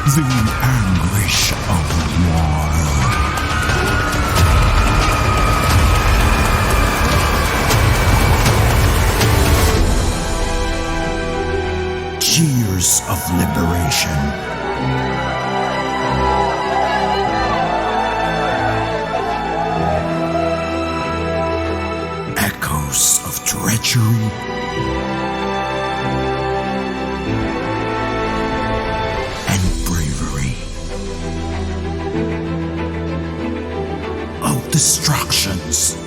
The anguish of war. Cheers of liberation. Echoes of treachery. And bravery. Of distractions.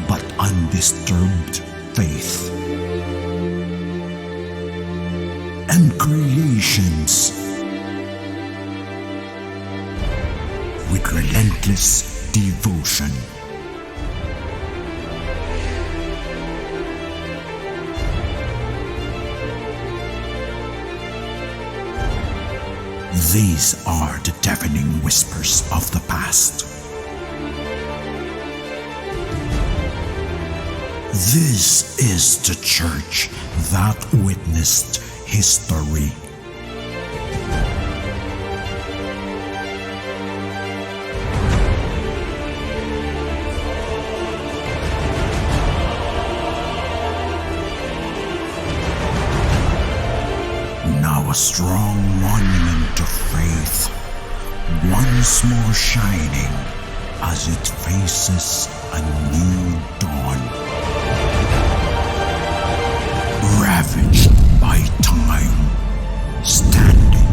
But undisturbed faith. And creations with relentless devotion. These are the deafening whispers of the past. This is the church that witnessed history. Now a strong monument of faith, once more shining as it faces a new dawn. Ravaged by time, standing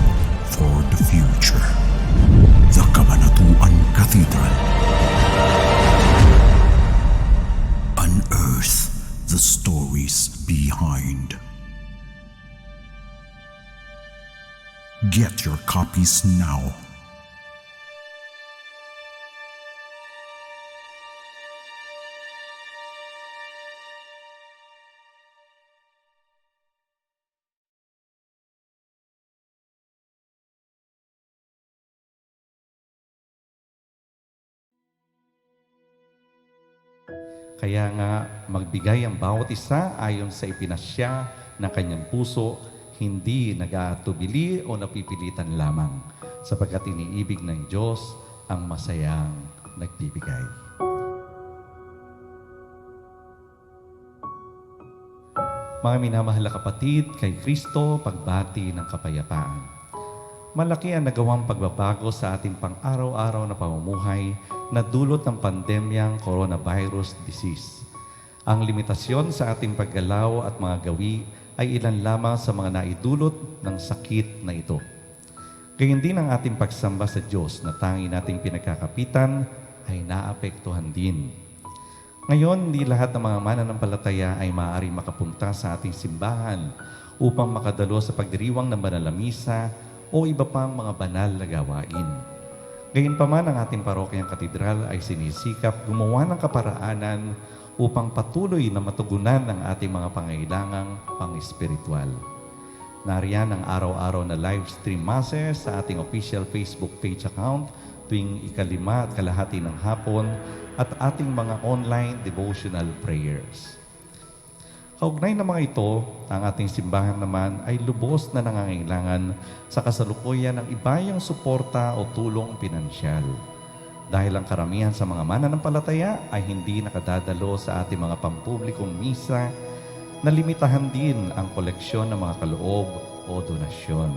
for the future. The Kabanatuan Cathedral. Unearth the stories behind. Get your copies now. Kaya nga, magbigay ang bawat isa ayon sa ipinasya ng kanyang puso, hindi nag-aatubili o napipilitan lamang, sapagkat iniibig ng Diyos ang masayang nagbibigay. Mga minamahal na kapatid, kay Kristo, pagbati ng kapayapaan. Malaki ang nagawang pagbabago sa ating pang-araw-araw na pamumuhay na dulot ng pandemyang coronavirus disease. Ang limitasyon sa ating paggalaw at mga gawi ay ilan lamang sa mga naidulot ng sakit na ito. Gayun din ang ating pagsamba sa Diyos na tangi nating pinagkakapitan ay naapektuhan din. Ngayon, hindi lahat ng mga mananampalataya ay maaaring makapunta sa ating simbahan upang makadalo sa pagdiriwang ng banal na misa o iba pang mga banal na gawain. Gayunpaman, ang ating parokyang katedral ay sinisikap gumawa ng kaparaanan upang patuloy na matugunan ang ating mga pangailangang pang-espiritual. Nariyan ang araw-araw na live stream masses sa ating official Facebook page account tuwing 5:30 ng hapon at ating mga online devotional prayers. Kaugnay ng mga ito, ang ating simbahan naman ay lubos na nangangailangan sa kasalukuyan ng ibayang suporta o tulong pinansyal. Dahil ang karamihan sa mga mananampalataya ay hindi nakadadalo sa ating mga pampublikong misa, nalimitahan din ang koleksyon ng mga kaloob o donasyon.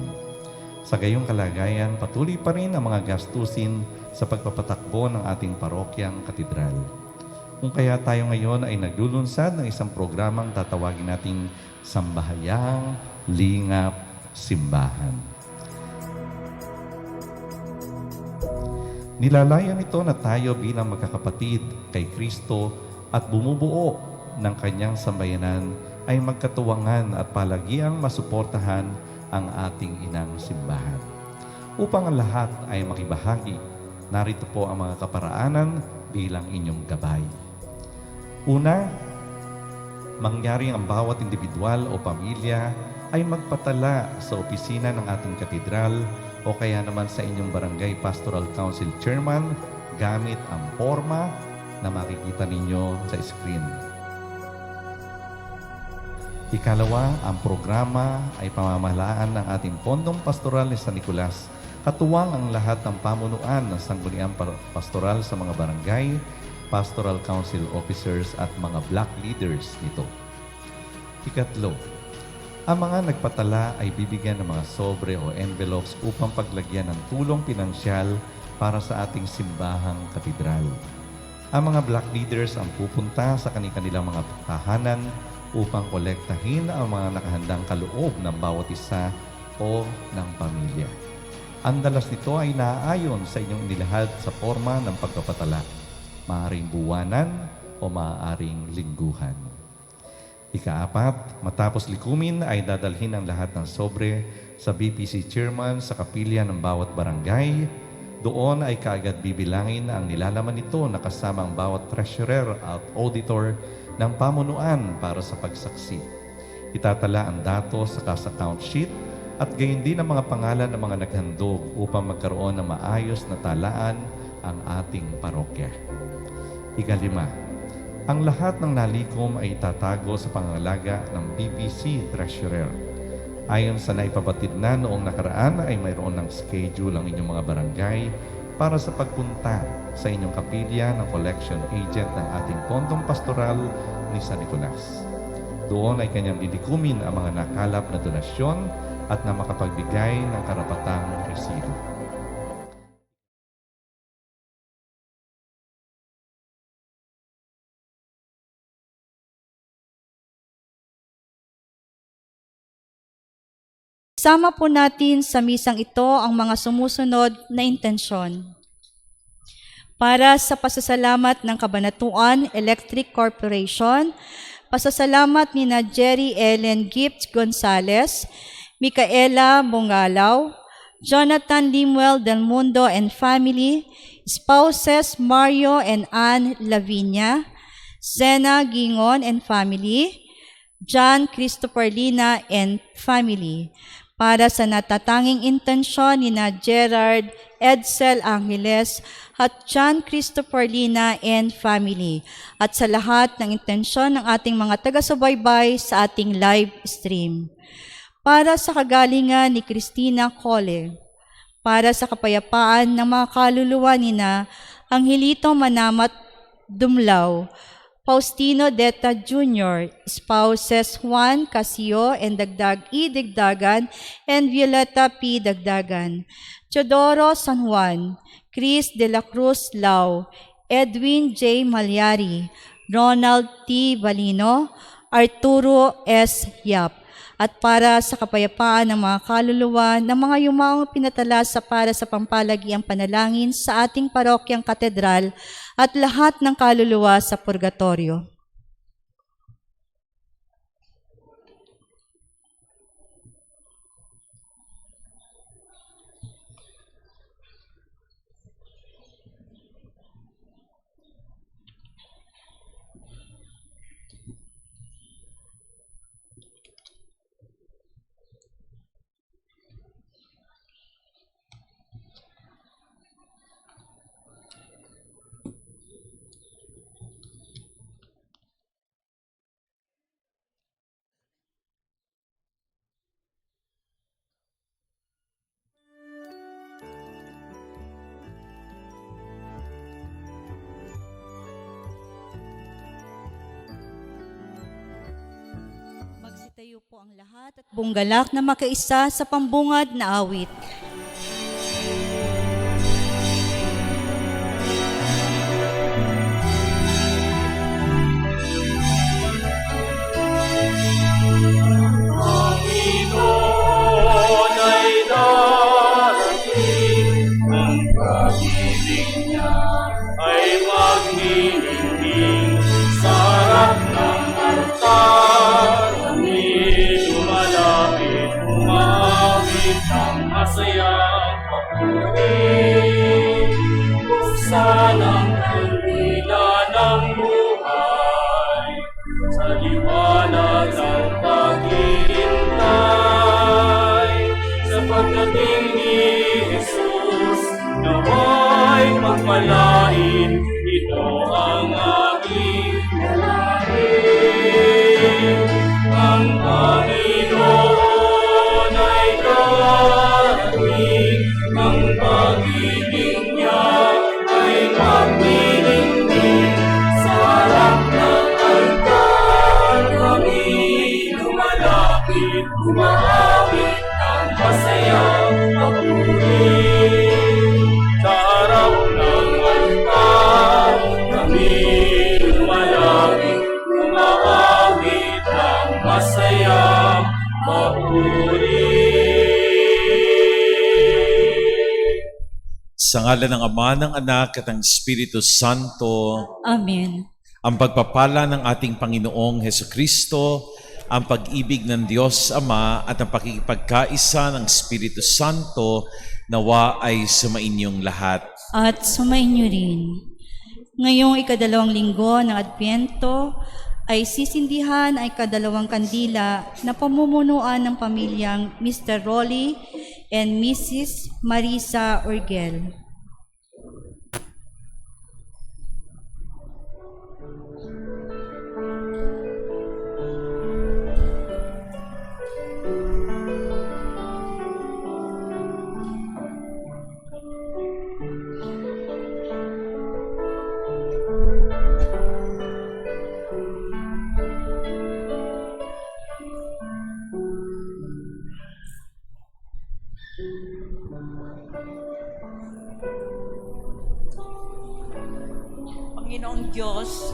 Sa gayong kalagayan, patuloy pa rin ang mga gastusin sa pagpapatakbo ng ating parokyang katedral. Kung kaya tayo ngayon ay naglulunsad ng isang programang tatawagin nating Sambahayang Lingap Simbahan. Nilalayan ito na tayo bilang magkakapatid kay Kristo at bumubuo ng kanyang sambayanan ay magkatuwangan at palagiang masuportahan ang ating inang simbahan. Upang ang lahat ay makibahagi, narito po ang mga kaparaanan bilang inyong gabay. Una, mangyari ang bawat individual o pamilya ay magpatala sa opisina ng ating katedral o kaya naman sa inyong Barangay Pastoral Council Chairman gamit ang forma na makikita ninyo sa screen. Ikalawa, ang programa ay pamamahalaan ng ating Pondong Pastoral ni San Nicolas. Katuwang ang lahat ng pamunuan ng Sangguniang Pastoral sa mga barangay, Pastoral Council Officers at mga block leaders nito. Ikatlo, ang mga nagpatala ay bibigyan ng mga sobre o envelopes upang paglagyan ng tulong pinansyal para sa ating simbahang katedral. Ang mga block leaders ang pupunta sa kanilang mga tahanan upang kolektahin ang mga nakahandang kaloob ng bawat isa o ng pamilya. Ang dalas nito ay naaayon sa inyong inilahad sa forma ng pagpapatala, maaaring buwanan o maaaring lingguhan. Ikaapat, matapos likumin ay dadalhin ang lahat ng sobre sa BPC chairman sa kapilya ng bawat barangay. Doon ay kaagad bibilangin ang nilalaman nito na kasama ang bawat treasurer at auditor ng pamunuan para sa pagsaksi. Itatala ang datos sa cash account sheet at gayon din ang mga pangalan ng mga naghandog upang magkaroon ng maayos na talaan ang ating parokya. Ikalima, ang lahat ng nalikom ay itatago sa pangangalaga ng BBC Treasurer. Ayon sa naipabatid na noong nakaraan ay mayroon ng schedule ang inyong mga barangay para sa pagpunta sa inyong kapilya ng collection agent ng ating Pondong Pastoral ni San Nicolas. Doon ay kanyang didikumin ang mga nakalap na donasyon at na makapagbigay ng karapatang resibo. Sama po natin sa misang ito ang mga sumusunod na intensyon. Para sa pasasalamat ng Kabanatuan Electric Corporation, pasasalamat ni na Jerry Ellen Gift Gonzales, Micaela Bongalaw, Jonathan Limuel Del Mundo and family, spouses Mario and Ann Lavinia, Zena Gingon and family, John Christopher Lina and family, para sa natatanging intensyon ni na Gerard Edsel Angeles at John Christopher Lina and family, at sa lahat ng intensyon ng ating mga taga-subaybay sa ating live stream. Para sa kagalingan ni Christina Cole, para sa kapayapaan ng mga kaluluwa ni na Angelito Manamat Dumlao, Faustino Deta Jr., spouses Juan Casio and Dagdag E. Dagdagan and Violeta P. Dagdagan, Teodoro San Juan, Chris de la Cruz Lau, Edwin J. Malyari, Ronald T. Balino, Arturo S. Yap, at para sa kapayapaan ng mga kaluluwa ng mga yumaong pinatala para sa pampalagiang panalangin sa ating parokyang katedral at lahat ng kaluluwa sa purgatorio. Magsitayo po ang lahat at bunggalak na makaisa sa pambungad na awit. Panginoon ay darating, ang pag-ibig niya ay maghihinding sa harap ng altar. Kami lumalapit, umawit ng masayang papuri. Buksan ang kandila ng buhay sa liwanag ng paghihintay, sa pagdating ni Jesus, nawa'y pagpalain. Ito ang aking dalangin. Ang mapuri. Sa ngalan ng Ama, ng Anak, at ng Espiritu Santo, Amen. ang pagpapala ng ating Panginoong Hesukristo, ang pag-ibig ng Diyos Ama, at ang pakikipagkaisa ng Espiritu Santo, nawa ay sumainyong lahat. At sumainyo rin. Ngayong ikadalawang linggo ng Adbyento ay sisindihan ay kadalawang kandila na pamumunuan ng pamilyang Mr. Rolly and Mrs. Marisa Urgel. Panginoong Diyos,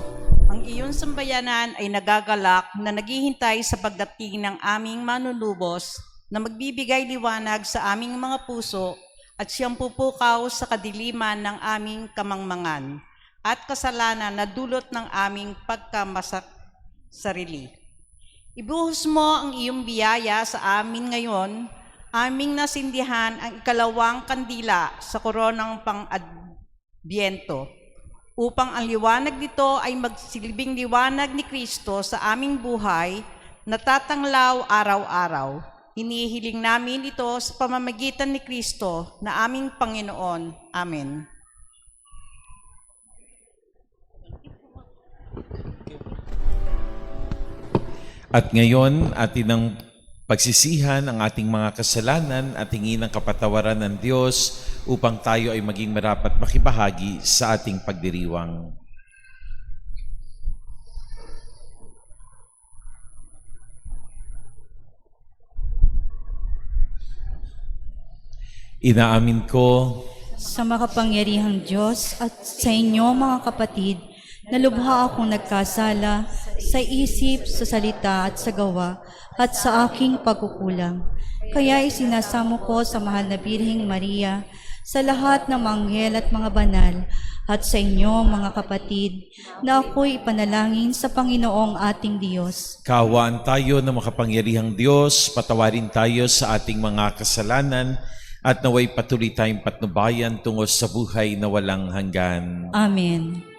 ang iyong sambayanan ay nagagalak na naghihintay sa pagdating ng aming manunubos na magbibigay liwanag sa aming mga puso at siyang pupukaw sa kadiliman ng aming kamangmangan at kasalanan na dulot ng aming pagkamasak sarili. Ibuhos mo ang iyong biyaya sa amin ngayon, aming nasindihan ang ikalawang kandila sa koronang pang-Adbyento, upang ang liwanag nito ay magsilbing liwanag ni Kristo sa aming buhay na tatanglaw araw-araw. Hinihiling namin ito sa pamamagitan ni Kristo na aming Panginoon. Amen. At ngayon, atin ang pagsisihan ang ating mga kasalanan at hingin ng kapatawaran ng Diyos upang tayo ay maging marapat makibahagi sa ating pagdiriwang. Inaamin ko Sa makapangyarihang Diyos at sa inyo mga kapatid, na lubha akong nagkasala sa isip, sa salita at sa gawa at sa aking pagkukulang. Kaya isinasamo ko sa mahal na Birheng Maria, sa lahat ng mga anghel at mga banal, at sa inyo mga kapatid, na ako'y ipanalangin sa Panginoong ating Diyos. kaawaan tayo ng makapangyarihang Diyos, patawarin tayo sa ating mga kasalanan, at naway patuloy tayong patnubayan tungo sa buhay na walang hanggan. Amen.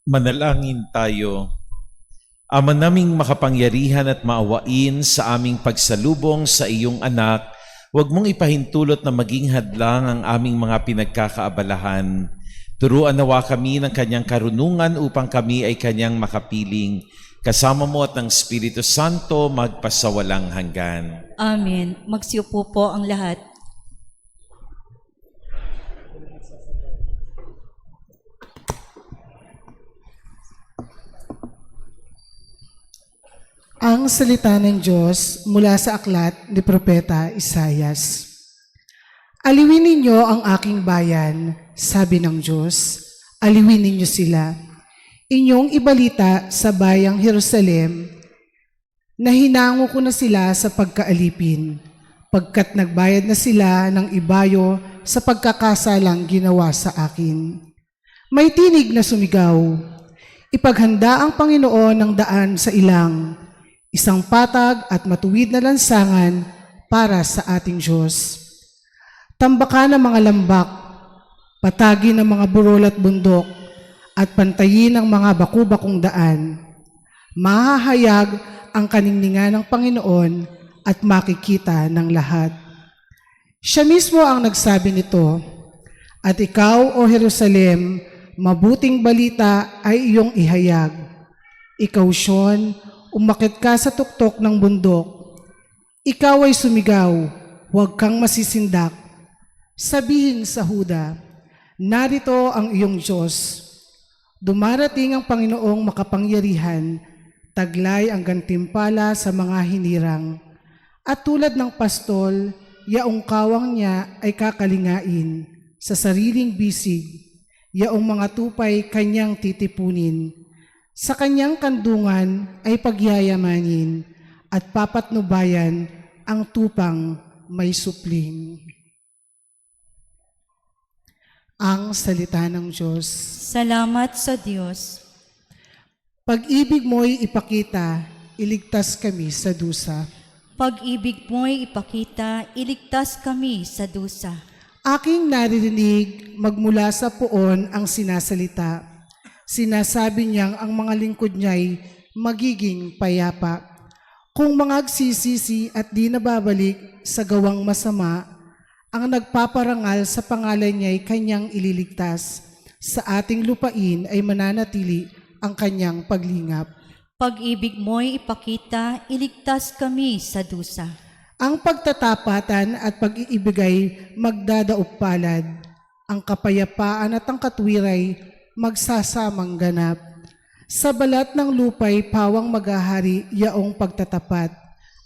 Manalangin tayo. Ama naming makapangyarihan at maawain sa aming pagsalubong sa iyong anak, huwag mong ipahintulot na maging hadlang ang aming mga pinagkakaabalahan. Turuan nawa kami ng kanyang karunungan upang kami ay kanyang makapiling. Kasama mo at ng Espiritu Santo magpasawalang hanggan. Amen. Magsiupo po ang lahat. Ang salita ng Diyos mula sa aklat ni Propeta Isaias. Aliwin ninyo ang aking bayan, sabi ng Diyos. Aliwin ninyo sila. Inyong ibalita sa bayang Jerusalem na hinango ko na sila sa pagkaalipin, pagkat nagbayad na sila ng ibayo sa pagkakasalang ginawa sa akin. May tinig na sumigaw, ipaghanda ang Panginoon ng daan sa ilang, isang patag at matuwid na lansangan para sa ating Diyos. Tambakan ng mga lambak, patagin ng mga burol at bundok, at pantayin ang mga baku-bakong daan. Mahahayag ang kaningningan ng Panginoon at makikita ng lahat. Siya mismo ang nagsabi nito, at ikaw, O Jerusalem, mabuting balita ay iyong ihayag. Ikaw, Sion, umakit ka sa tuktok ng bundok. Ikaw ay sumigaw, huwag kang masisindak. Sabihin sa Huda, narito ang iyong Diyos. Dumarating ang Panginoong makapangyarihan, taglay ang gantimpala sa mga hinirang. At tulad ng pastol, yaong kawang niya ay kakalingain sa sariling bisig, yaong mga tupay kanyang titipunin. Sa kanyang kandungan ay pagyayamanin at papatnubayan ang tupang may supling. Ang salita ng Diyos. Salamat sa Diyos. Pag-ibig mo'y ipakita, iligtas kami sa dusa. Pag-ibig mo'y ipakita, iligtas kami sa dusa. Aking naririnig magmula sa poon ang sinasalita. Sinasabi niyang ang mga lingkod niya'y magiging payapa. Kung mangagsisisi at di nababalik sa gawang masama, ang nagpaparangal sa pangalan niya'y kanyang ililigtas. Sa ating lupain ay mananatili ang kanyang paglingap. Pag-ibig mo'y ipakita, iligtas kami sa dusa. Ang pagtatapatan at pag-iibigay magdadaupalad. Ang kapayapaan at ang katwiray magsasamang ganap. Sa balat ng lupay pawang maghahari yaong pagtatapat,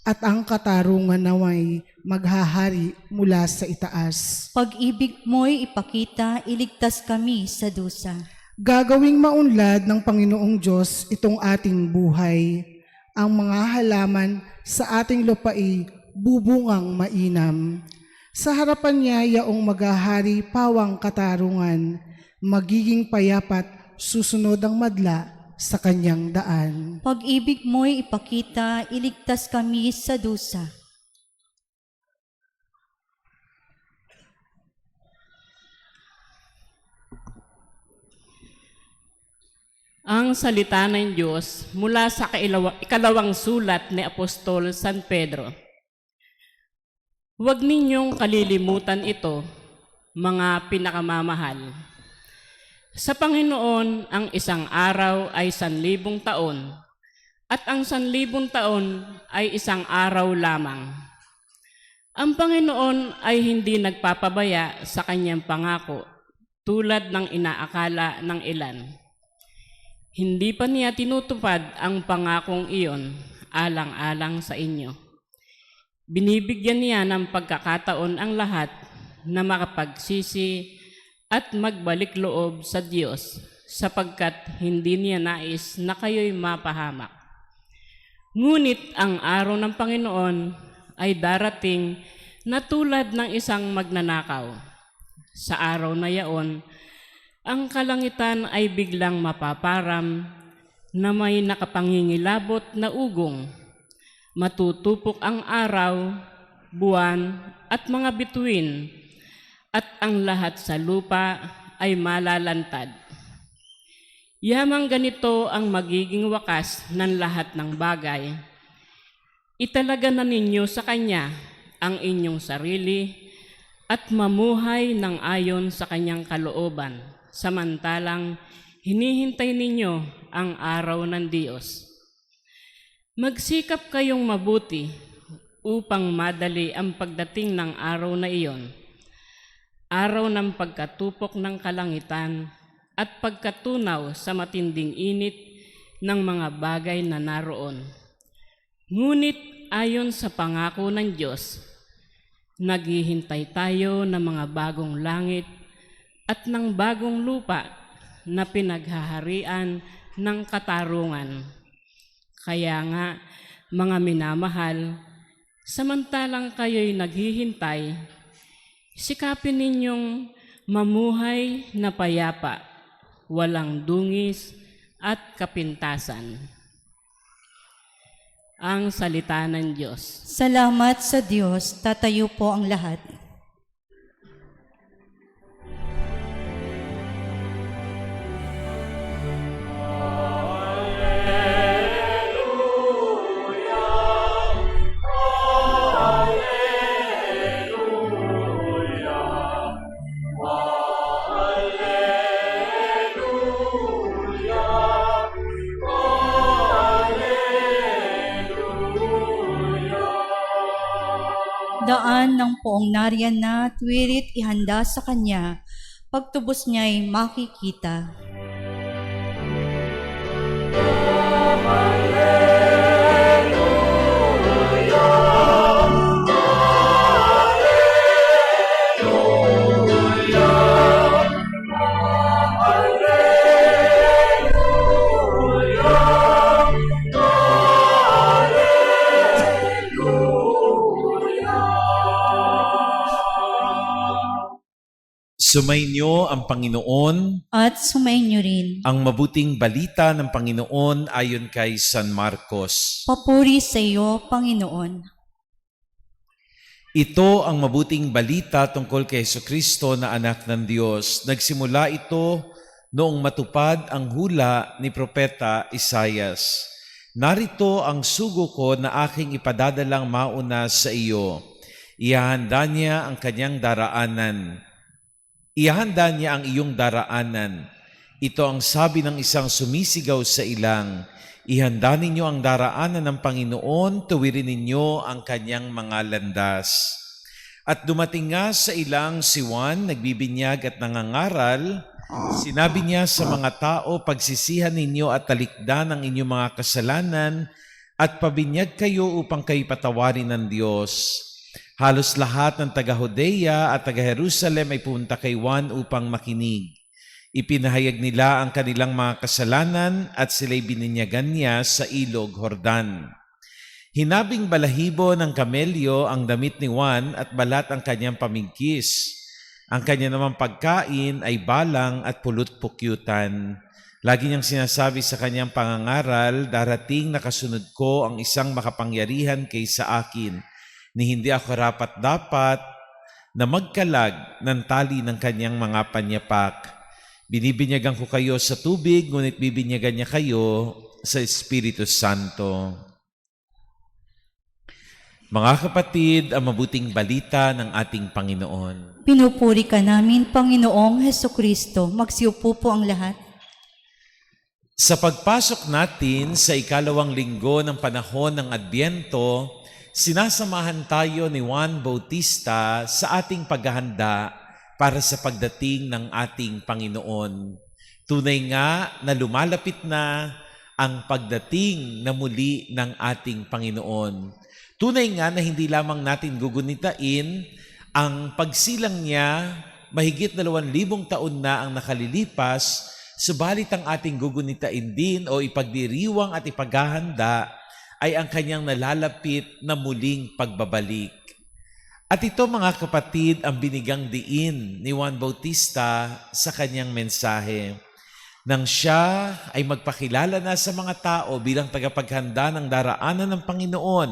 at ang katarungan naway maghahari mula sa itaas. Pag-ibig mo'y ipakita, iligtas kami sa dusa. Gagawing maunlad ng Panginoong Diyos itong ating buhay. Ang mga halaman sa ating lupai bubungang mainam. Sa harapan niya yaong maghahari pawang katarungan, magiging payapat susunod ang madla sa kanyang daan. Pag-ibig mo'y ipakita, iligtas kami sa dusa. Ang salita ng Diyos mula sa ikalawang sulat ni Apostol San Pedro. Huwag ninyong kalilimutan ito, mga pinakamamahal. Sa Panginoon, ang isang araw ay 1,000 taon, at ang 1,000 taon ay isang araw lamang. Ang Panginoon ay hindi nagpapabaya sa kanyang pangako, tulad ng inaakala ng ilan. Hindi pa niya tinutupad ang pangakong iyon alang-alang sa inyo. Binibigyan niya ng pagkakataon ang lahat na makapagsisi at magbalik loob sa Diyos, sapagkat hindi niya nais na kayo'y mapahamak. Ngunit ang araw ng Panginoon ay darating na tulad ng isang magnanakaw. Sa araw na yaon, ang kalangitan ay biglang mapaparam na may nakapangingilabot na ugong. Matutupok ang araw, buwan at mga bituin, at ang lahat sa lupa ay malalantad. Yamang ganito ang magiging wakas ng lahat ng bagay. Italaga na ninyo sa Kanya ang inyong sarili at mamuhay ng ayon sa Kanyang kalooban, samantalang hinihintay ninyo ang araw ng Diyos. Magsikap kayong mabuti upang madali ang pagdating ng araw na iyon, araw ng pagkatupok ng kalangitan at pagkatunaw sa matinding init ng mga bagay na naroon. Ngunit ayon sa pangako ng Diyos, naghihintay tayo ng mga bagong langit at ng bagong lupa na pinaghaharian ng katarungan. Kaya nga, mga minamahal, samantalang kayo'y naghihintay, sikapin ninyong mamuhay na payapa, walang dungis at kapintasan. Ang salita ng Diyos. Salamat sa Diyos. Tatayo po ang lahat. Daan ng poong nariyan na tuwirit ihanda sa Kanya, pagtubos niya'y makikita. Sumainyo ang Panginoon, At sumainyo rin. ang mabuting balita ng Panginoon ayon kay San Marcos. Papuri sa iyo, Panginoon. Ito ang mabuting balita tungkol kay Jesucristo na anak ng Diyos. Nagsimula ito noong matupad ang hula ni Propeta Isaias. Narito ang sugo ko na aking ipadadalang mauna sa iyo. Ihahanda niya ang kanyang daraanan. Ihahanda niya ang iyong daraanan. Ito ang sabi ng isang sumisigaw sa ilang. Ihanda ninyo ang daraanan ng Panginoon, tuwirin ninyo ang kanyang mga landas. At dumating nga sa ilang si Juan, nagbibinyag at nangangaral. Sinabi niya sa mga tao, pagsisihan ninyo at talikdan ang inyong mga kasalanan at pabinyag kayo upang kayo patawarin ng Diyos. Halos lahat ng taga-Judea at taga-Jerusalem ay pumunta kay Juan upang makinig. Ipinahayag nila ang kanilang mga kasalanan at sila'y bininyagan niya sa ilog Jordan. Hinabing balahibo ng kamelyo ang damit ni Juan at balat ang kanyang pamingkis. Ang kanya namang pagkain ay balang at pulot-pukyutan. Lagi niyang sinasabi sa kanyang pangangaral, darating na kasunod ko ang isang makapangyarihan kaysa akin, ni hindi ako rapat-dapat na magkalag ng tali ng kanyang mga panyapak. Binibinyagan ko kayo sa tubig, ngunit bibinyagan niya kayo sa Espiritu Santo. Mga kapatid, ang mabuting balita ng ating Panginoon. Pinupuri ka namin, Panginoong Hesukristo. Magsiupo po ang lahat. Sa pagpasok natin sa ikalawang linggo ng panahon ng Adbyento, sinasamahan tayo ni Juan Bautista sa ating paghahanda para sa pagdating ng ating Panginoon. Tunay nga na lumalapit na ang pagdating na muli ng ating Panginoon. Tunay nga na hindi lamang natin gugunitain ang pagsilang niya, mahigit 2,000 taon na ang nakalilipas, subalit ang ating gugunitain din o ipagdiriwang at ipaghahanda ay ang kanyang nalalapit na muling pagbabalik. At ito mga kapatid ang binigang diin ni Juan Bautista sa kanyang mensahe. Nang siya ay magpakilala na sa mga tao bilang tagapaghanda ng daraanan ng Panginoon,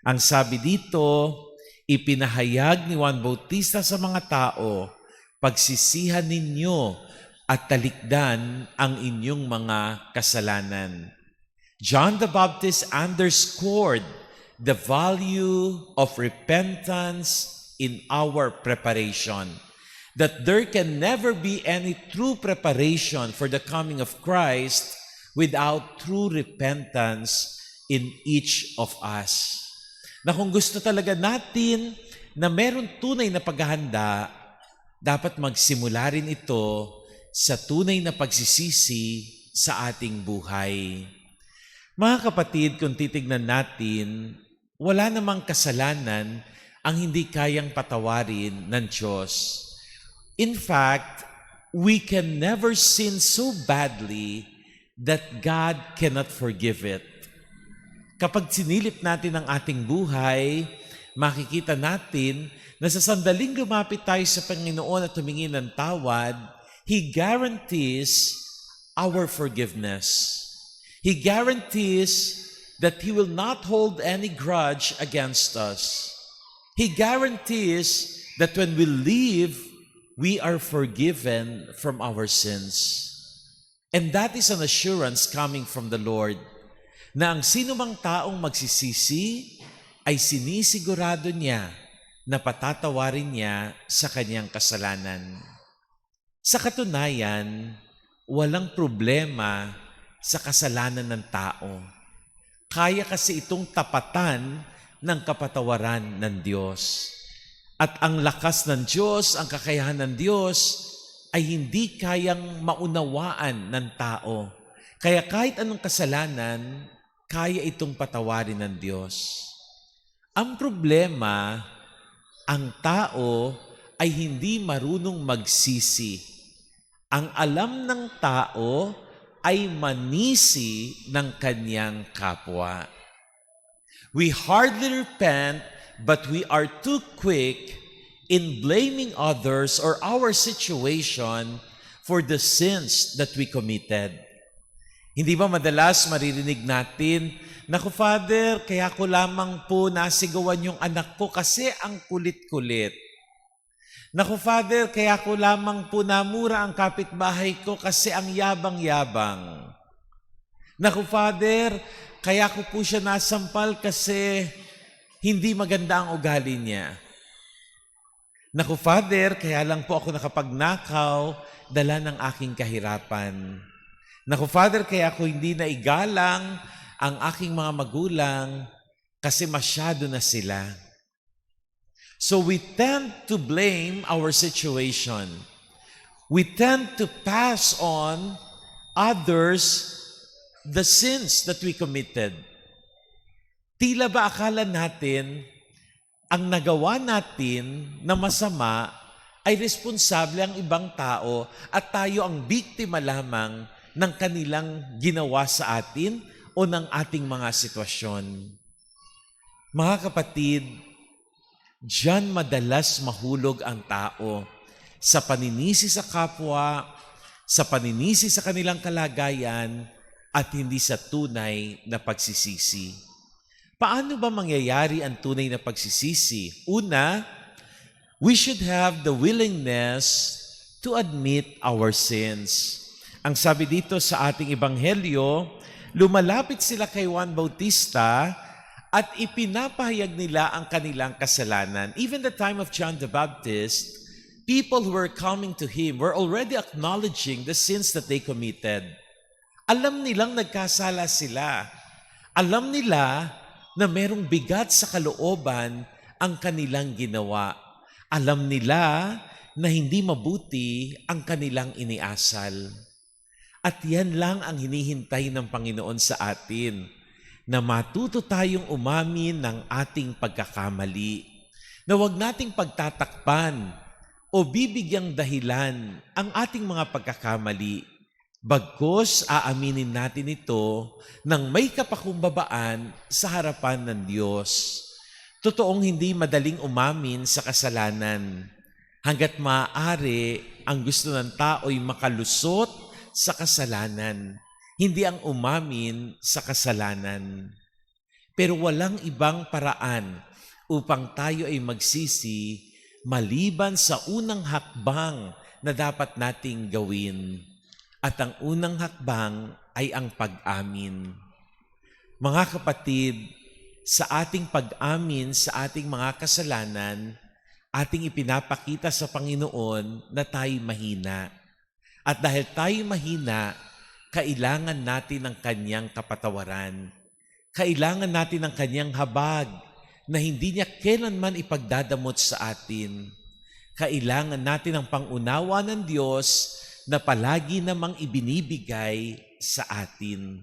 ang sabi dito, ipinahayag ni Juan Bautista sa mga tao, pagsisihan ninyo at talikdan ang inyong mga kasalanan. John the Baptist underscored the value of repentance in our preparation. That there can never be any true preparation for the coming of Christ without true repentance in each of us. Na kung gusto talaga natin na meron tunay na paghahanda, dapat magsimula rin ito sa tunay na pagsisisi sa ating buhay. Mga kapatid, kung titignan natin, wala namang kasalanan ang hindi kayang patawarin ng Diyos. In fact, we can never sin so badly that God cannot forgive it. Kapag sinilip natin ang ating buhay, makikita natin na sa sandaling lumapit tayo sa Panginoon at tumingin ng tawad, He guarantees our forgiveness. He guarantees that He will not hold any grudge against us. He guarantees that when we leave, we are forgiven from our sins. And that is an assurance coming from the Lord na ang sino mang taong magsisisi ay sinisigurado niya na patatawarin niya sa kanyang kasalanan. Sa katunayan, walang problema sa kasalanan ng tao. Kaya kasi itong tapatan ng kapatawaran ng Diyos. At ang lakas ng Diyos, ang kakayahan ng Diyos, ay hindi kayang maunawaan ng tao. Kaya kahit anong kasalanan, kaya itong patawarin ng Diyos. Ang problema, ang tao ay hindi marunong magsisi. Ang alam ng tao ay manisi ng kanyang kapwa. We hardly repent, but we are too quick in blaming others or our situation for the sins that we committed. Hindi ba madalas maririnig natin, "Naku, Father, kaya ko lamang po nasigawan yung anak ko kasi ang kulit-kulit. Naku, Father, kaya ko lamang po namura ang kapitbahay ko kasi ang yabang-yabang. Naku, Father, kaya ko po siya nasampal kasi hindi maganda ang ugali niya. Naku, Father, kaya lang po ako nakapagnakaw, dala ng aking kahirapan. Naku, Father, kaya ako hindi naigalang ang aking mga magulang kasi masyado na sila." So we tend to blame our situation. We tend to pass on others the sins that we committed. Tila ba akala natin ang nagawa natin na masama ay responsable ang ibang tao at tayo ang biktima lamang ng kanilang ginawa sa atin o ng ating mga sitwasyon. Mga kapatid, diyan madalas mahulog ang tao sa paninisi sa kapwa, sa paninisi sa kanilang kalagayan, at hindi sa tunay na pagsisisi. Paano ba mangyayari ang tunay na pagsisisi? Una, we should have the willingness to admit our sins. Ang sabi dito sa ating ebanghelyo, lumalapit sila kay Juan Bautista at ipinapahayag nila ang kanilang kasalanan. Even the time of John the Baptist, people who were coming to him were already acknowledging the sins that they committed. Alam nilang nagkasala sila. Alam nila na merong bigat sa kalooban ang kanilang ginawa. Alam nila na hindi mabuti ang kanilang iniasal. At yan lang ang hinihintay ng Panginoon sa atin, na matuto tayong umamin ng ating pagkakamali, na huwag nating pagtatakpan o bibigyang dahilan ang ating mga pagkakamali. Bagkus aaminin natin ito nang may kapakumbabaan sa harapan ng Diyos. Totoong hindi madaling umamin sa kasalanan. Hanggat maaari, ang gusto ng tao'y makalusot sa kasalanan, hindi ang umamin sa kasalanan. Pero walang ibang paraan upang tayo ay magsisi maliban sa unang hakbang na dapat nating gawin. At ang unang hakbang ay ang pag-amin. Mga kapatid, sa ating pag-amin sa ating mga kasalanan, ating ipinapakita sa Panginoon na tayo mahina. At dahil tayo mahina, kailangan natin ng Kanyang kapatawaran. Kailangan natin ng Kanyang habag na hindi niya kailanman ipagdadamot sa atin. Kailangan natin ng pangunawa ng Diyos na palagi namang ibinibigay sa atin.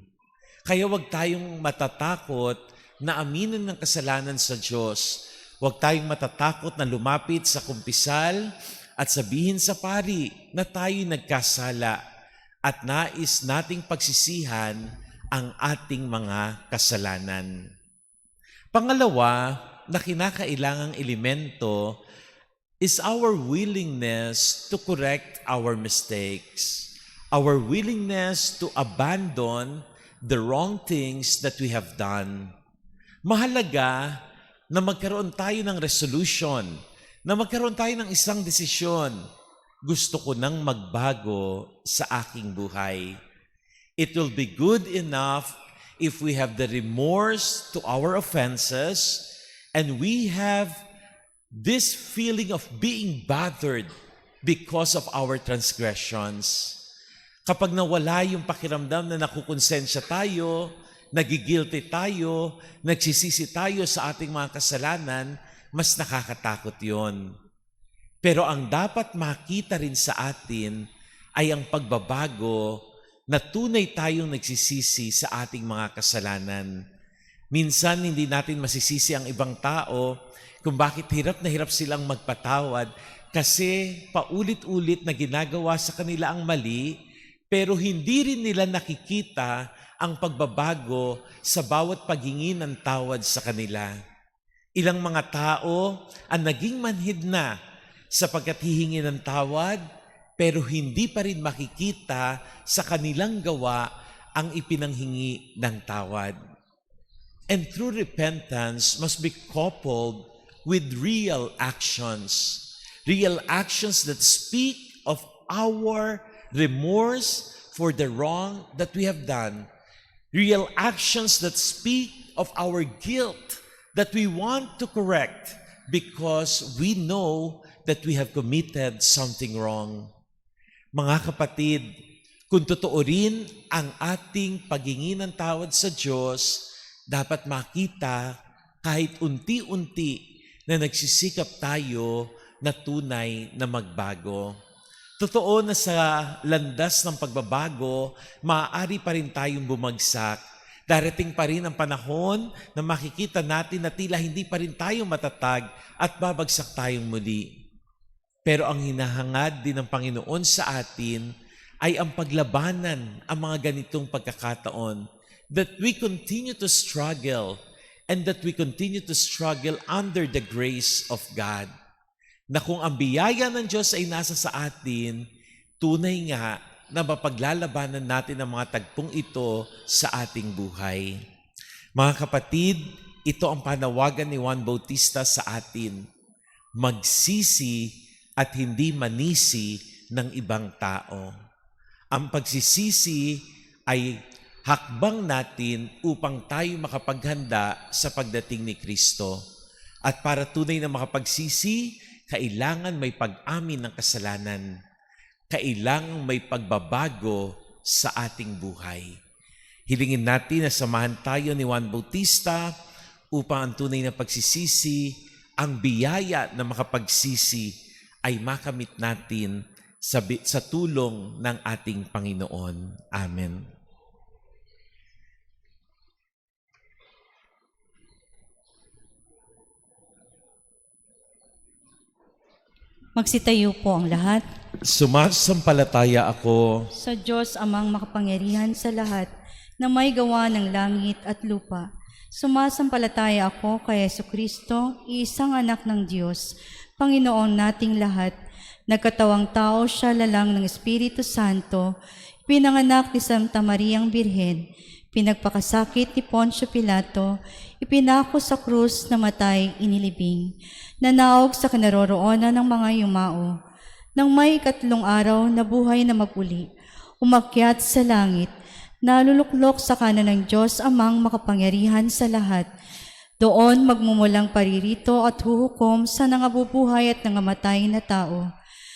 Kaya huwag tayong matatakot na aminin ng kasalanan sa Diyos. Huwag tayong matatakot na lumapit sa kumpisal at sabihin sa pari na tayo'y nagkasala at nais nating pagsisihan ang ating mga kasalanan. Pangalawa na kinakailangang elemento is our willingness to correct our mistakes, our willingness to abandon the wrong things that we have done. Mahalaga na magkaroon tayo ng resolution, na magkaroon tayo ng isang desisyon. Gusto ko nang magbago sa aking buhay. It will be good enough if we have the remorse to our offenses and we have this feeling of being bothered because of our transgressions. Kapag nawala yung pakiramdam na nakukonsensya tayo, nagigilty tayo, nagsisisi tayo sa ating mga kasalanan, mas nakakatakot yon. Pero ang dapat makita rin sa atin ay ang pagbabago na tunay tayong nagsisisi sa ating mga kasalanan. Minsan hindi natin masisisi ang ibang tao kung bakit hirap na hirap silang magpatawad kasi paulit-ulit na ginagawa sa kanila ang mali, pero hindi rin nila nakikita ang pagbabago sa bawat paghingi ng tawad sa kanila. Ilang mga tao ang naging manhid na sapagkat hihingi ng tawad, pero hindi pa rin makikita sa kanilang gawa ang ipinanghingi ng tawad. And true repentance must be coupled with real actions that speak of our remorse for the wrong that we have done, real actions that speak of our guilt that we want to correct because we know that we have committed something wrong. Mga kapatid, kung totoo rin ang ating paghingi ng tawad sa Diyos, dapat makita kahit unti-unti na nagsisikap tayo na tunay na magbago. Totoo na sa landas ng pagbabago, maaari pa rin tayong bumagsak. Darating pa rin ang panahon na makikita natin na tila hindi pa rin tayo matatag at babagsak tayong muli. Pero ang hinahangad din ng Panginoon sa atin ay ang paglabanan ang mga ganitong pagkakataon, that we continue to struggle and that we continue to struggle under the grace of God. Na kung ang biyaya ng Diyos ay nasa sa atin, tunay nga na mapaglalabanan natin ang mga tagpong ito sa ating buhay. Mga kapatid, ito ang panawagan ni Juan Bautista sa atin. Magsisi at hindi manisi ng ibang tao. Ang pagsisisi ay hakbang natin upang tayo makapaghanda sa pagdating ni Kristo. At para tunay na makapagsisi, kailangan may pag-amin ng kasalanan. Kailangan may pagbabago sa ating buhay. Hilingin natin na samahan tayo ni Juan Bautista upang ang tunay na pagsisisi, ang biyaya na makapagsisi ay makamit natin sa tulong ng ating Panginoon. Amen. Magsitayo po ang lahat. Sumasampalataya ako Sa Diyos amang makapangyarihan sa lahat na may gawa ng langit at lupa. Sumasampalataya ako kay Jesucristo, iisang anak ng Diyos, Panginoon nating lahat. Nagkatawang tao siya lalang ng Espiritu Santo, pinanganak ni Santa Mariang Birhen, pinagpakasakit ni Poncio Pilato, ipinako sa krus, namatay, inilibing, nanaog sa kinaroroonan ng mga yumao. Nang may 3 araw na buhay na maguli, umakyat sa langit, naluluklok sa kanan ng Diyos amang makapangyarihan sa lahat. Doon magmumulang paririto at huhukom sa nangabubuhay at nangamatay na tao.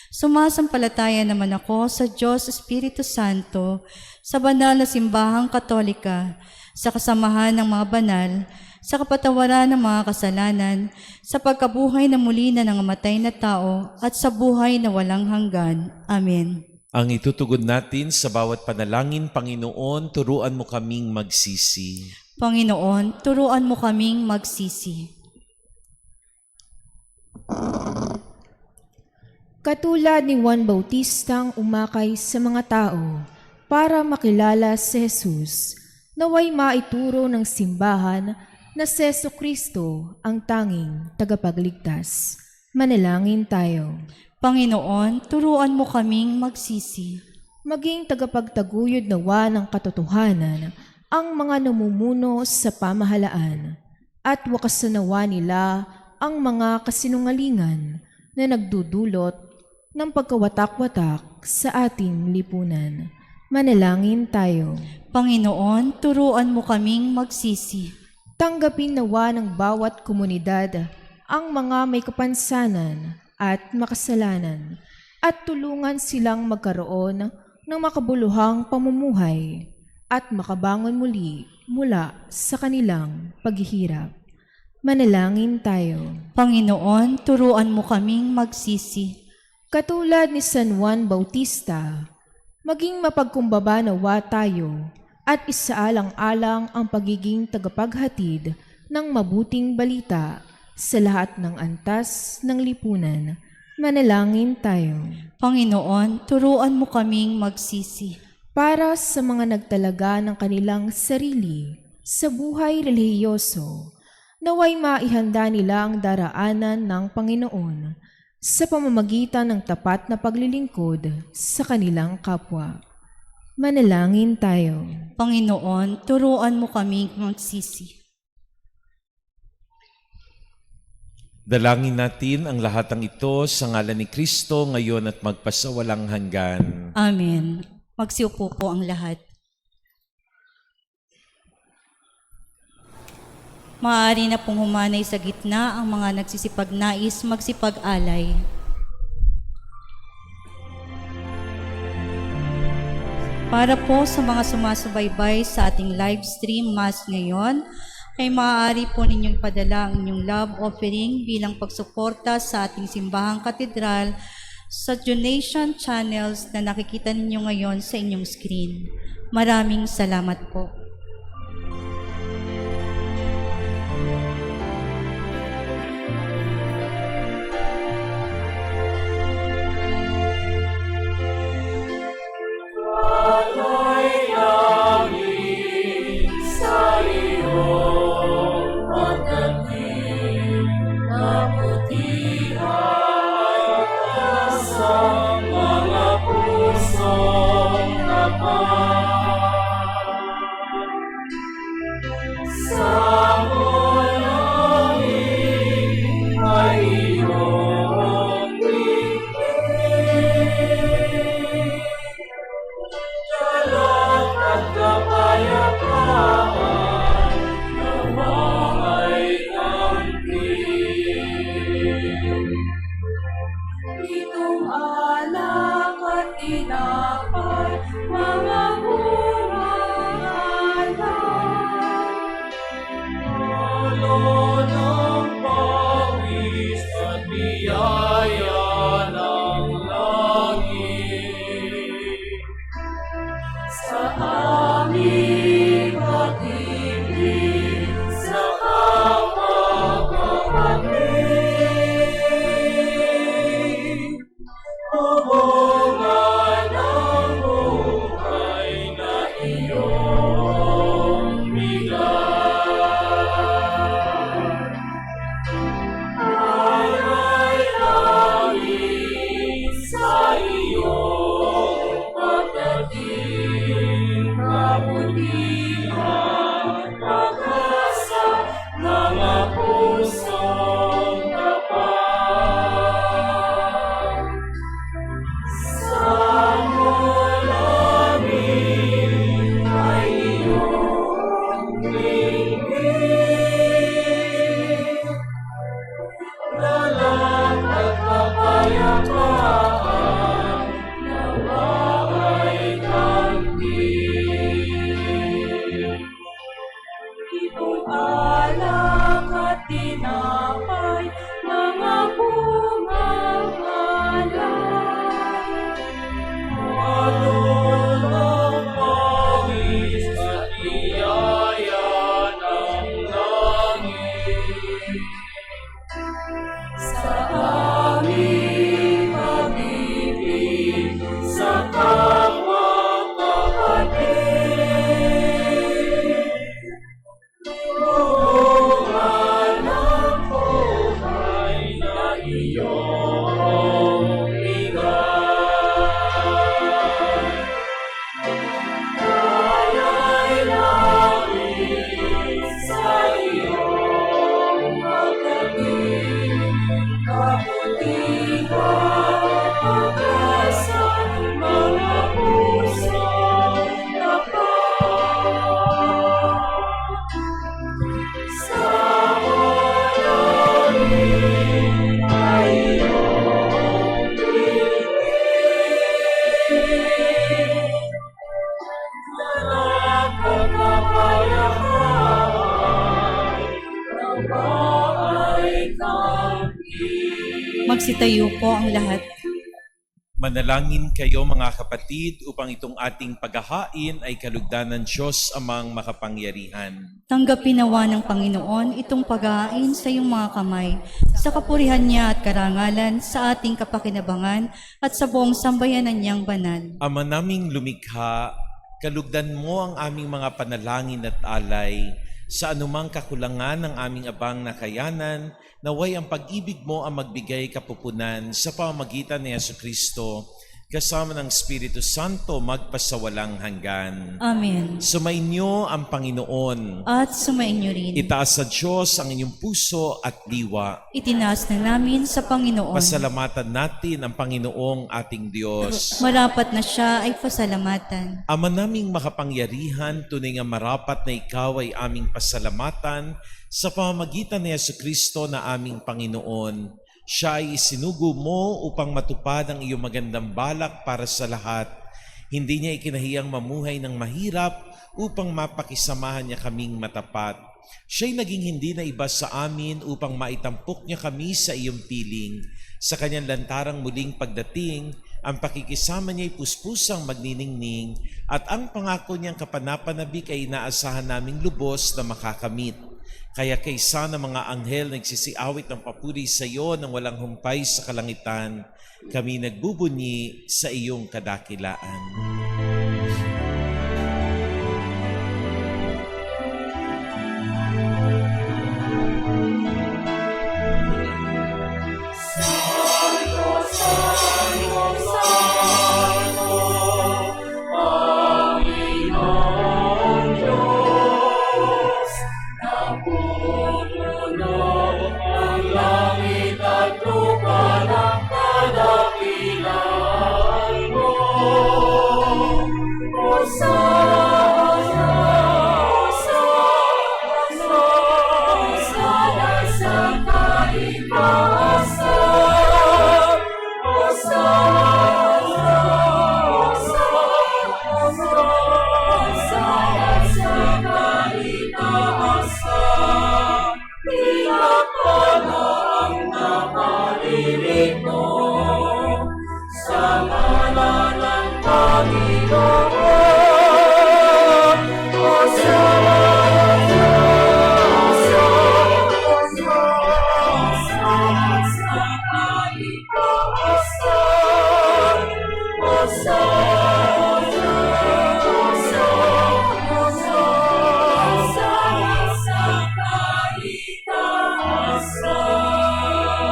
Sumasampalataya naman ako sa Diyos Espiritu Santo, sa banal na simbahang katolika, sa kasamahan ng mga banal, sa kapatawaran ng mga kasalanan, sa pagkabuhay na muli na nangamatay na tao, at sa buhay na walang hanggan. Amen. Ang itutugon natin sa bawat panalangin, Panginoon, turuan mo kaming magsisi. Panginoon, turuan mo kaming magsisi. Katulad ni Juan Bautistang umakay sa mga tao para makilala si Jesus, naway maituro ng simbahan na si Jesucristo ang tanging tagapagligtas. Manalangin tayo. Panginoon, turuan mo kaming magsisi. Maging tagapagtaguyod nawa ng katotohanan ang mga namumuno sa pamahalaan at wakasan nawa nila ang mga kasinungalingan na nagdudulot ng pagkawatak-watak sa ating lipunan. Manalangin tayo. Panginoon, turuan mo kaming magsisi. Tanggapin nawa ng bawat komunidad ang mga may kapansanan at makasalanan at tulungan silang magkaroon ng makabuluhang pamumuhay at makabangon muli mula sa kanilang paghihirap. Manalangin tayo. Panginoon, turuan mo kaming magsisi. Katulad ni San Juan Bautista, maging mapagkumbaba nawa tayo at isaalang-alang ang pagiging tagapaghatid ng mabuting balita sa lahat ng antas ng lipunan. Manalangin tayo. Panginoon, turuan mo kaming magsisi. Para sa mga nagtalaga ng kanilang sarili sa buhay relihiyoso, naway maihanda nila ang daraanan ng Panginoon sa pamamagitan ng tapat na paglilingkod sa kanilang kapwa. Manalangin tayo. Panginoon, turuan mo kaming magsisi. Dalangin natin ang lahat ng ito sa ngalan ni Kristo ngayon at magpasawalang hanggan. Amen. Magsiupo po ang lahat. Maaari na pong humanay sa gitna ang mga nagsisipagnais magsipag-alay. Para po sa mga sumasubaybay sa ating live stream mass ngayon, ay maaari po ninyong padala ang inyong love offering bilang pagsuporta sa ating simbahang katedral sa donation channels na nakikita ninyo ngayon sa inyong screen. Maraming salamat po. Magsitayo po ang lahat. Manalangin kayo mga kapatid upang itong ating paghahain ay kalugdan ng Diyos amang makapangyarihan. Tanggapin nawa ng Panginoon itong pag-aain sa iyong mga kamay, sa kapurihan niya at karangalan, sa ating kapakinabangan at sa buong sambayanan niyang banal. Ama naming lumikha, kalugdan mo ang aming mga panalangin at alay sa anumang kakulangan ng aming abang na kayanan, naway ang pag-ibig mo ang magbigay kapupunan sa pamamagitan ni Jesucristo, kasama ng Espiritu Santo magpasawalang hanggan. Amen. Sumainyo ang Panginoon. At sumainyo rin. Itaas sa Diyos ang inyong puso at diwa. Itinaas na namin sa Panginoon. Pasalamatan natin ang Panginoong ating Diyos. Marapat na siya ay pasalamatan. Ama naming makapangyarihan, tunay nga marapat na ikaw ay aming pasalamatan sa pamamagitan ni Jesucristo na aming Panginoon. Siya ay isinugo mo upang matupad ang iyong magandang balak para sa lahat. Hindi niya ikinahiyang mamuhay ng mahirap upang mapakisamahan niya kaming matapat. Siya'y naging hindi na iba sa amin upang maitampok niya kami sa iyong piling. Sa kanyang lantarang muling pagdating, ang pakikisama niya'y puspusang magniningning at ang pangako niyang kapanapanabik ay inaasahan naming lubos na makakamit. Kaya kaysa ng mga anghel nagsisiawit ng papuri sa iyo nang walang humpay sa kalangitan, kami nagbubunyi sa iyong kadakilaan.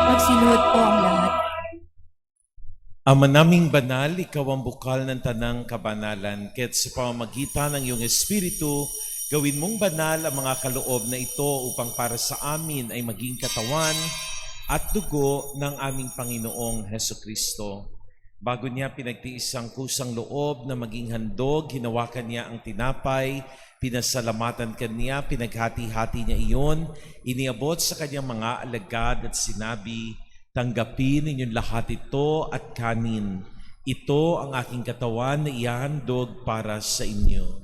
Magsinuhod po ang lahat. Ama naming banal, ikaw ang bukal ng tanang kabanalan. Kaya't sa pamamagitan ng iyong Espiritu, gawin mong banal ang mga kaloob na ito upang para sa amin ay maging katawan at dugo ng aming Panginoong Hesukristo. Bago niya pinagtiis ang kusang loob na maging handog, hinawakan niya ang tinapay, pinasalamatan kaniya, pinaghati-hati niya iyon, iniabot sa kanyang mga alagad at sinabi, "Tanggapin ninyong lahat ito at kanin. Ito ang aking katawan na ihahandog para sa inyo."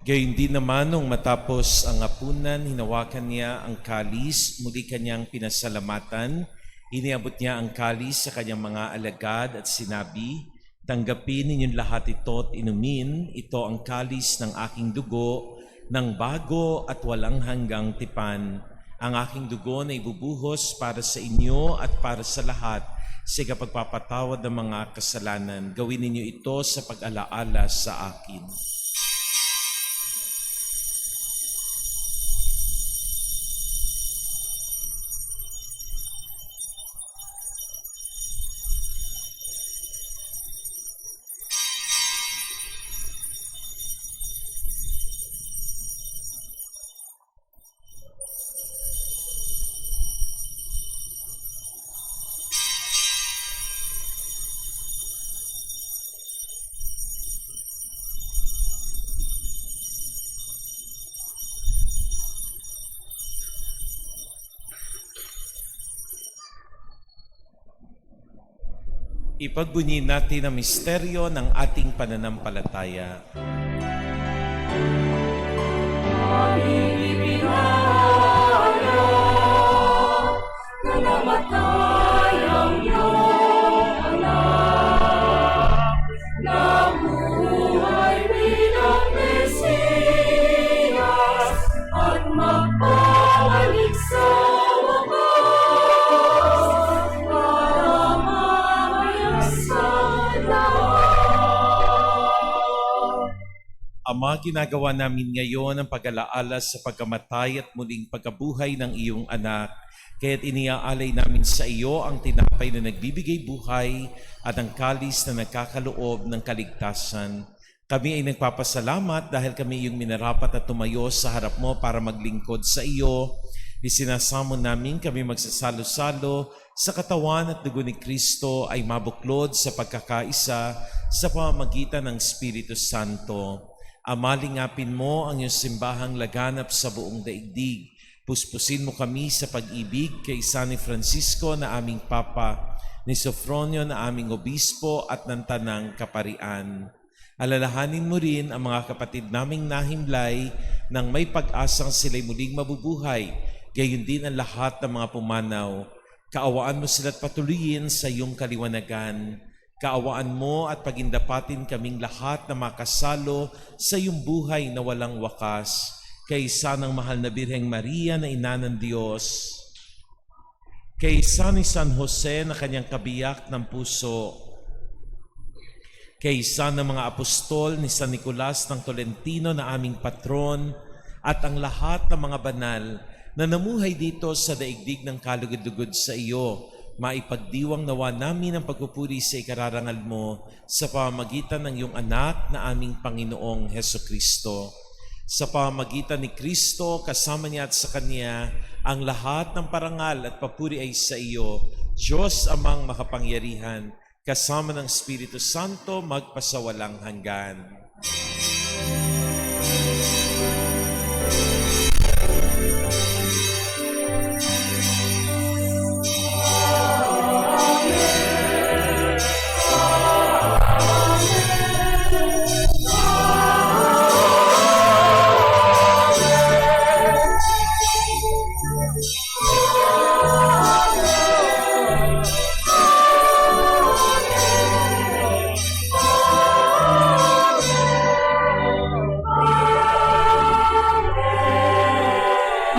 Gayun din naman nung matapos ang hapunan, hinawakan niya ang kalis, muli kanyang pinasalamatan, iniabot niya ang kalis sa kanyang mga alagad at sinabi, "Tanggapin ninyong lahat ito at inumin, ito ang kalis ng aking dugo, ng bago at walang hanggang tipan. Ang aking dugo na ibubuhos para sa inyo at para sa lahat sa kapagpapatawad ng mga kasalanan. Gawin ninyo ito sa pag-alaala sa akin." Ipagbunyi natin ang misteryo ng ating pananampalataya. Aming ipinahayag na namatay ang iyong anak, nabuhay bilang Mesiyas at magpapalik sa wakas para mamayasan lahat. Ama, ginagawa namin ngayon ang pag-alaala sa pagkamatay at muling pagkabuhay ng iyong anak. Kaya't iniaalay namin sa iyo ang tinapay na nagbibigay buhay at ang kalis na nagkakaloob ng kaligtasan. Kami ay nagpapasalamat dahil kami iyong minarapat at tumayo sa harap mo para maglingkod sa iyo. Isinasamo namin kami magsasalo-salo sa katawan at dugo ni Kristo ay mabuklod sa pagkakaisa sa pamamagitan ng Espiritu Santo. Ama, lingapin mo ang iyong simbahang laganap sa buong daigdig. Puspusin mo kami sa pag-ibig kay San Francisco na aming Papa, ni Sofronio na aming Obispo at ng Tanang Kaparian. Alalahanin mo rin ang mga kapatid naming nahimlay nang may pag-asang sila'y muling mabubuhay, gayon din ang lahat ng mga pumanaw. Kaawaan mo sila't patuloyin sa iyong kaliwanagan. Kaawaan mo at pagindapatin kaming lahat na makasalo sa iyong buhay na walang wakas. Kaysa ng mahal na Birheng Maria na Ina ng Diyos, kaysa ni San Jose na kanyang kabiyak ng puso, kaysa ng mga apostol ni San Nicolas ng Tolentino na aming patron, at ang lahat ng mga banal na namuhay dito sa daigdig ng kalugod-lugod sa iyo, maipagdiwang nawa namin ang pagpupuri sa ikararangal mo sa pamamagitan ng iyong anak na aming Panginoong Hesukristo. Sa pamamagitan ni Kristo, kasama niya at sa Kanya, ang lahat ng parangal at papuri ay sa iyo, Diyos amang makapangyarihan, kasama ng Espiritu Santo, magpasawalang hanggan.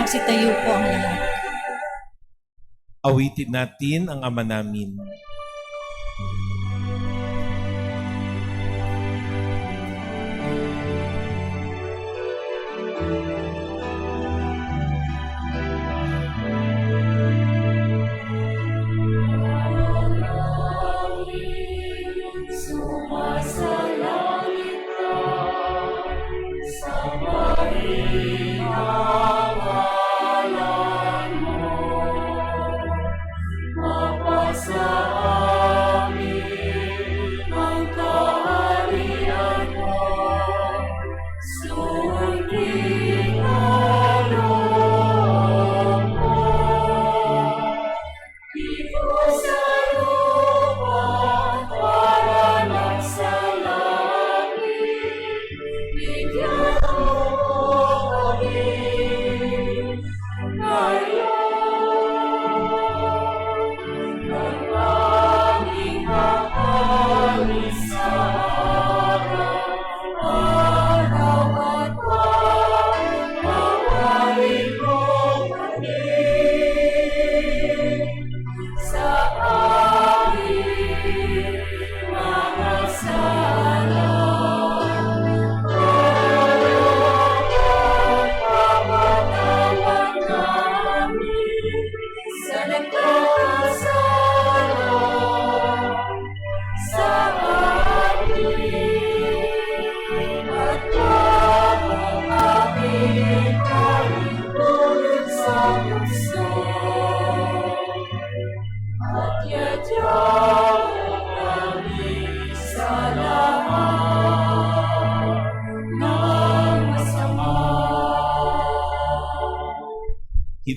Magsitayo po ang lahat. Awitin natin ang Ama namin. Sumasalangit ka sa mahingawalan mo, mapasa amin ang kaharian mo, sundin ang loob mo. Dito sa lupa para lang sa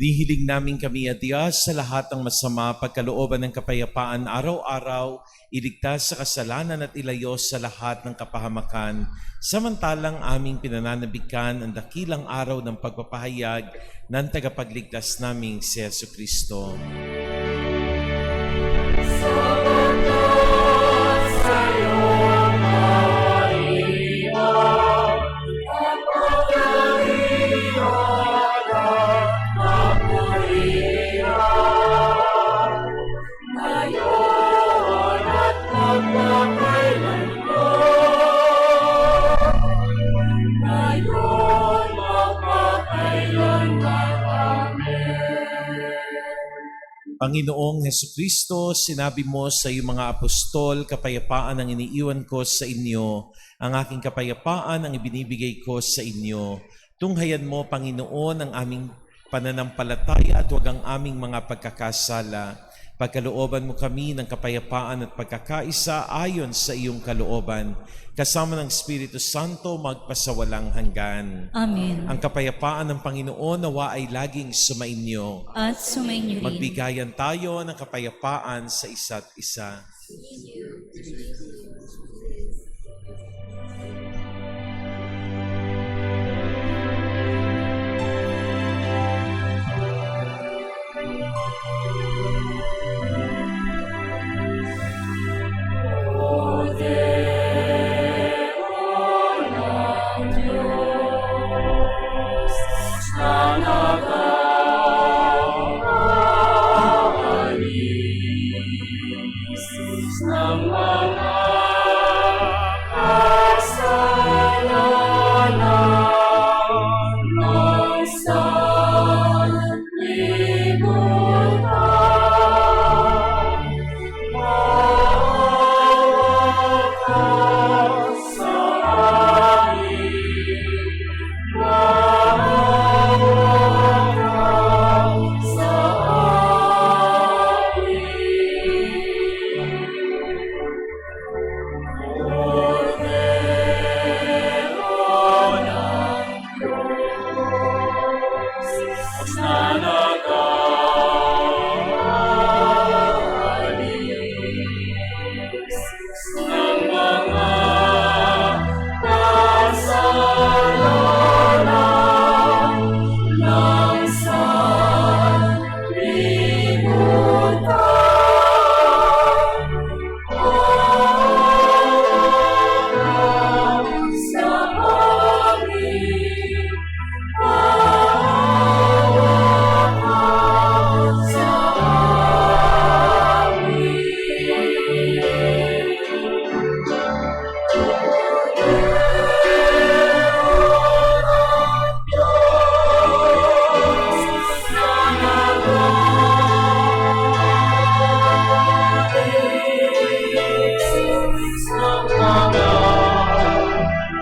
Hinihiling namin kami, O Diyos, sa lahat ng masama, pagkalooban ng kapayapaan araw-araw, iligtas sa kasalanan at ilayo sa lahat ng kapahamakan, samantalang aming pinananabikan ang dakilang araw ng pagpapahayag ng tagapagligtas naming si Jesucristo. Sabagat sa'yo, Maria, ang pagkariyan at kapurihan, ngayon at magpakailanman, ngayon magpakailanman. Amen. Panginoong Hesukristo, sinabi mo sa iyong mga apostol, kapayapaan ang iniiwan ko sa inyo, ang aking kapayapaan ang ibinibigay ko sa inyo. Tunghayan mo, Panginoon, ang aming pananampalataya at huwag ang aming mga pagkakasala. Pagkalooban mo kami ng kapayapaan at pagkakaisa ayon sa iyong kalooban. Kasama ng Espiritu Santo magpasawalang hanggan. Amen. Ang kapayapaan ng Panginoon nawa ay laging sumainyo. At sumainyo rin. Magbigayan tayo ng kapayapaan sa isa't isa. O Deo ng Diyos, na nag-aalis ng mga kasalanan ng sanlibutan. Maawa ka sa amin, maawa ka sa amin. O Deo ng Diyos, na nag-aalis ng mga kasalanan ng sanlibutan.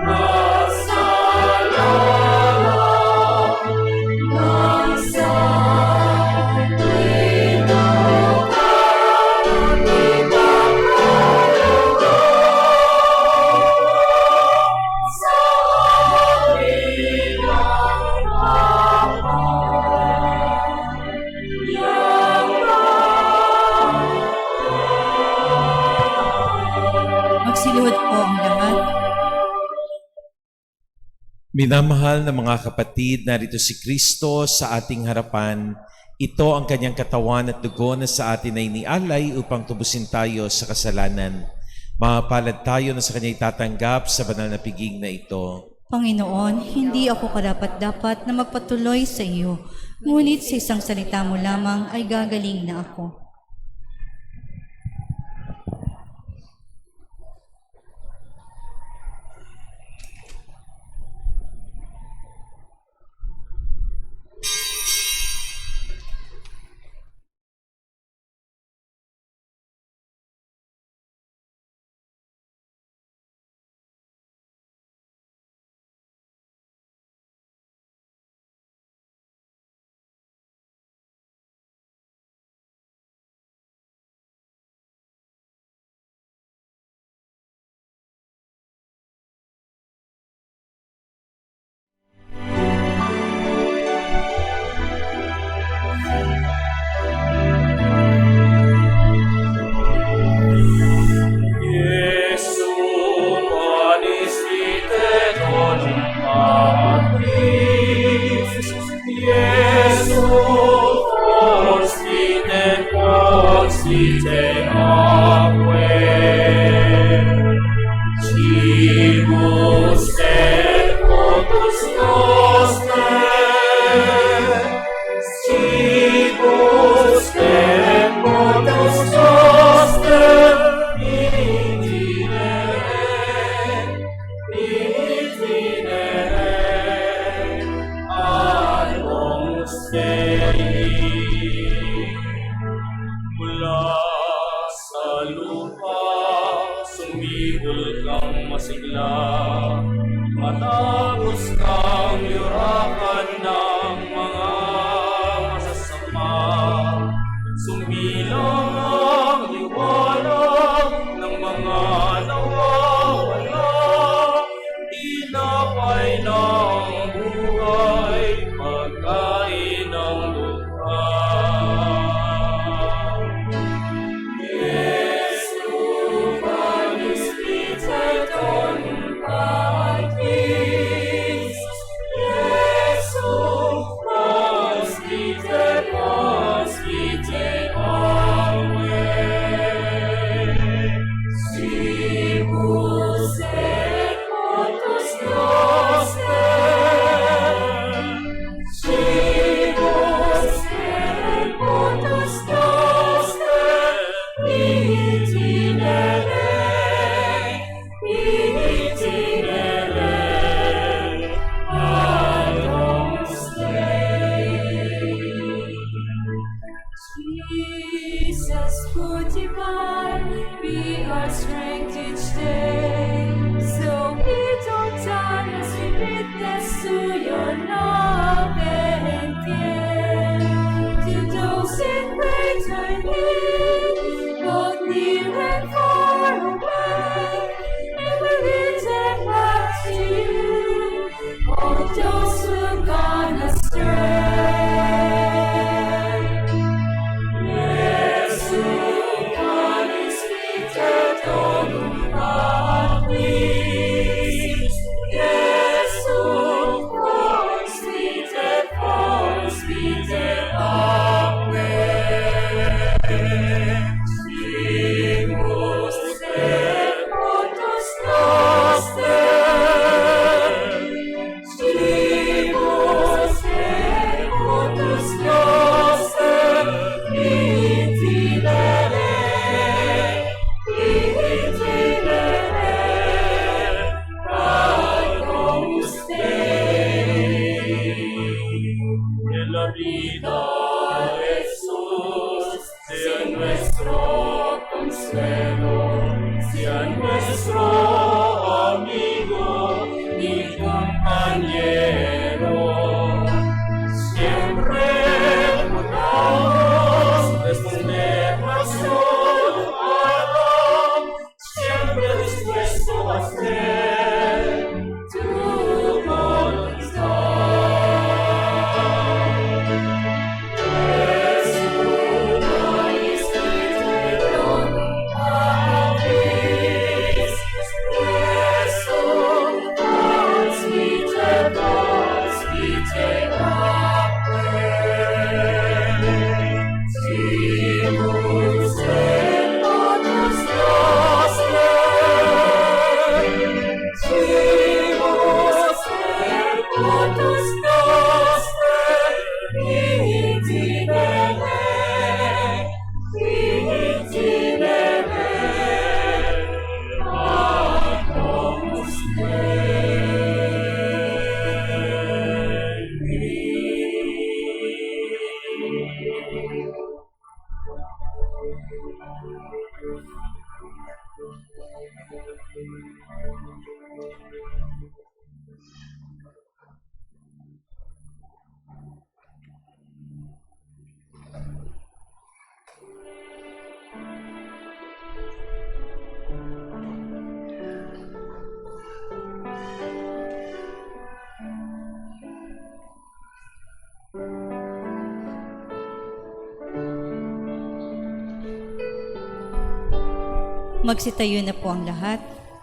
Maawa ka sa amin, maawa ka sa Magsiluhod po ang lahat. Minamahal na mga kapatid, narito si Kristo sa ating harapan. Ito ang kanyang katawan at dugo na sa atin ay nialay upang tubusin tayo sa kasalanan. Mapalad tayo na sa kanya itatanggap sa banal na piging na ito. Panginoon, hindi ako karapat-dapat na magpatuloy sa iyo, ngunit sa isang salita mo lamang ay gagaling na ako. Mula sa lupa, sumigol kang masigla, matapos kang yurakan ng mga masasama. Sumilang ang liwanag ng mga nawawala, tinapay ng buhay, pagkain ng lupa. Jesus, food divine, be our strength each day. So we don't die as we witness to your love and care. To those in greater need, both near and far away, and we lift them back to you, all those who've gone astray. La vida, Jesús, sea nuestro consuelo, sea nuestro amigo y compañero. Siempre podamos responder nuestro llamado, siempre dispuesto a ser tu voluntad. Magsitayo na po ang lahat.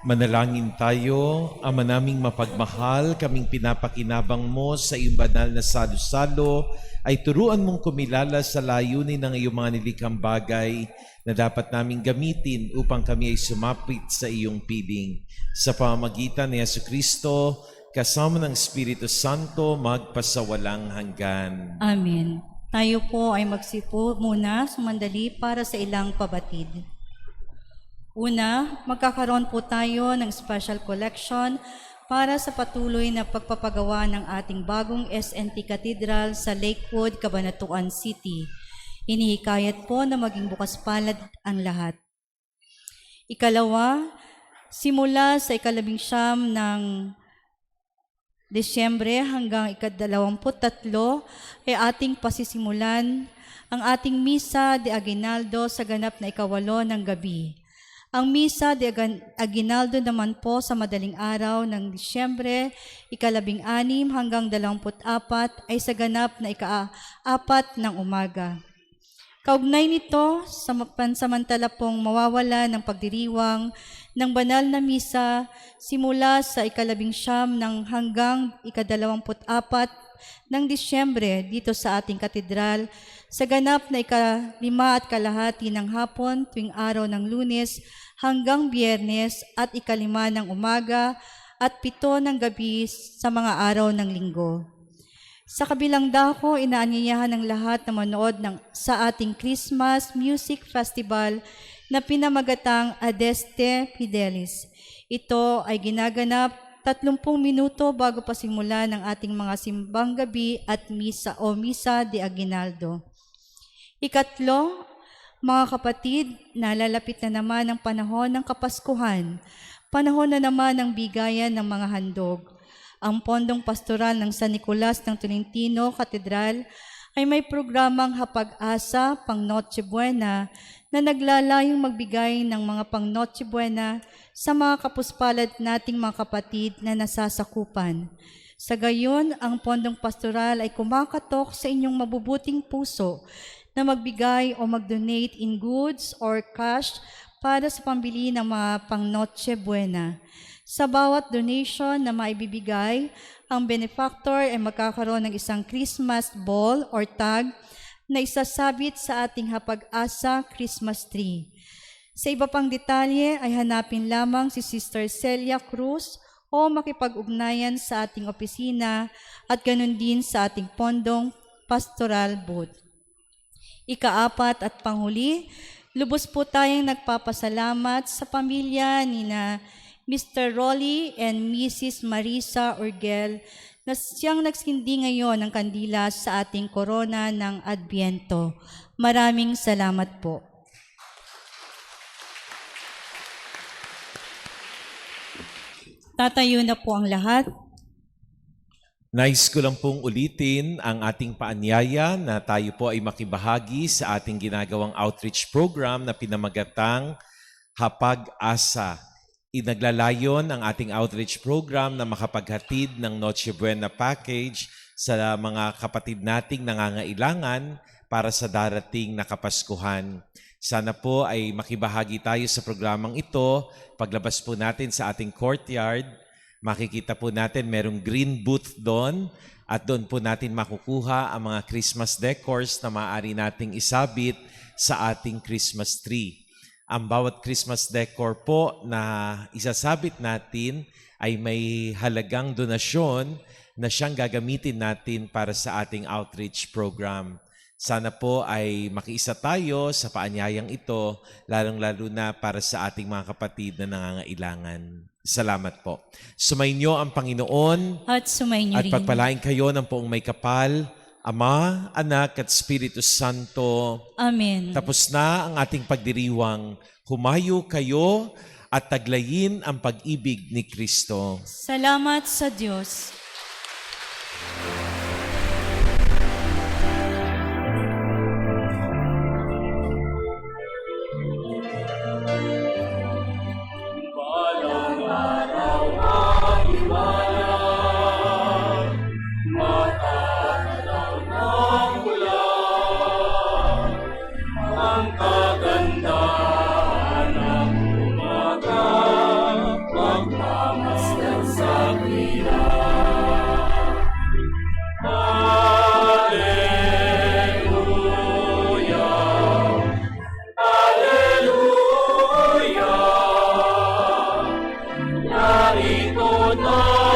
Manalangin tayo, Ama naming mapagmahal, kaming pinapakinabang mo sa iyong banal na salo-salo, ay turuan mong kumilala sa layunin ng iyong mga nilikhang bagay na dapat naming gamitin upang kami ay sumapit sa iyong piling. Sa pamamagitan ni Jesucristo, kasama ng Espiritu Santo, magpasawalang hanggan. Amen. Tayo po ay magsipo muna sumandali para sa ilang pabatid. Una, magkakaroon po tayo ng special collection para sa patuloy na pagpapagawa ng ating bagong SNT Cathedral sa Lakewood, Cabanatuan City. Inihikayat po na maging bukas palad ang lahat. Ikalawa, simula sa 19 ng Desyembre hanggang 23 ay ating pasisimulan ang ating Misa de Aguinaldo sa ganap na 8 ng gabi. Ang Misa de Aguinaldo naman po sa madaling araw ng Disyembre, 16 hanggang 24 ay sa ganap na 4 ng umaga. Kaugnay nito, sa pansamantala pong mawawala ng pagdiriwang ng banal na misa simula sa 19 hanggang 24 ng Disyembre dito sa ating katedral sa ganap na 5:30 ng hapon tuwing araw ng Lunes hanggang Biyernes at 5:05 ng umaga at 7 ng gabi sa mga araw ng Linggo. Sa kabilang dako, inaanyayahan ng lahat na manood sa ating Christmas Music Festival na pinamagatang Adeste Fidelis. Ito ay ginaganap 30 minuto bago pa simula ng ating mga simbang gabi at misa o Misa de Aguinaldo. Ikatlo, mga kapatid, nalalapit na naman ang panahon ng Kapaskuhan. Panahon na naman ng bigayan ng mga handog. Ang Pondong Pastoral ng San Nicolas ng Tolentino Katedral ay may programang Hapag-asa pang Noche Buena na naglalayong magbigay ng mga pang Noche Buena sa mga kapuspalad nating mga kapatid na nasasakupan. Sa gayon, ang Pondong Pastoral ay kumakatok sa inyong mabubuting puso na magbigay o mag-donate in goods or cash para sa pambili ng mga pang Noche Buena. Sa bawat donation na maibibigay, ang benefactor ay magkakaroon ng isang Christmas ball or tag na isasabit sa ating Hapag-asa Christmas tree. Sa iba pang detalye ay hanapin lamang si Sister Celia Cruz o makipag-ugnayan sa ating opisina at ganun din sa ating Pondong Pastoral booth. Ika-4 at panghuli, lubos po tayong nagpapasalamat sa pamilya ni Mr. Rolly and Mrs. Marisa Urgel na siyang nagsindi ngayon ng kandila sa ating korona ng Adbyento. Maraming salamat po. Tatayo na po ang lahat. Nais ko lang pong ulitin ang ating paanyaya na tayo po ay makibahagi sa ating ginagawang outreach program na pinamagatang Hapag-asa. Inaglalayon ang ating outreach program na makapaghatid ng Noche Buena package sa mga kapatid nating nangangailangan para sa darating na Kapaskuhan. Sana po ay makibahagi tayo sa programang ito. Paglabas po natin sa ating courtyard, makikita po natin merong green booth doon at doon po natin makukuha ang mga Christmas decors na maaari nating isabit sa ating Christmas tree. Ang bawat Christmas decor po na isasabit natin ay may halagang donasyon na siyang gagamitin natin para sa ating outreach program. Sana po ay makiisa tayo sa paanyayang ito, lalong-lalo na para sa ating mga kapatid na nangangailangan. Salamat po. Sumainyo ang Panginoon At sumainyo at rin. pagpalain kayo ng poong may kapal, Ama, Anak at Espiritu Santo. Amen. Tapos na ang ating pagdiriwang. Humayo kayo at taglayin ang pag-ibig ni Kristo. Salamat sa Diyos. Balang araw ang liwanag, matatanaw ng ulan, ang kagandahan ng umaga narito na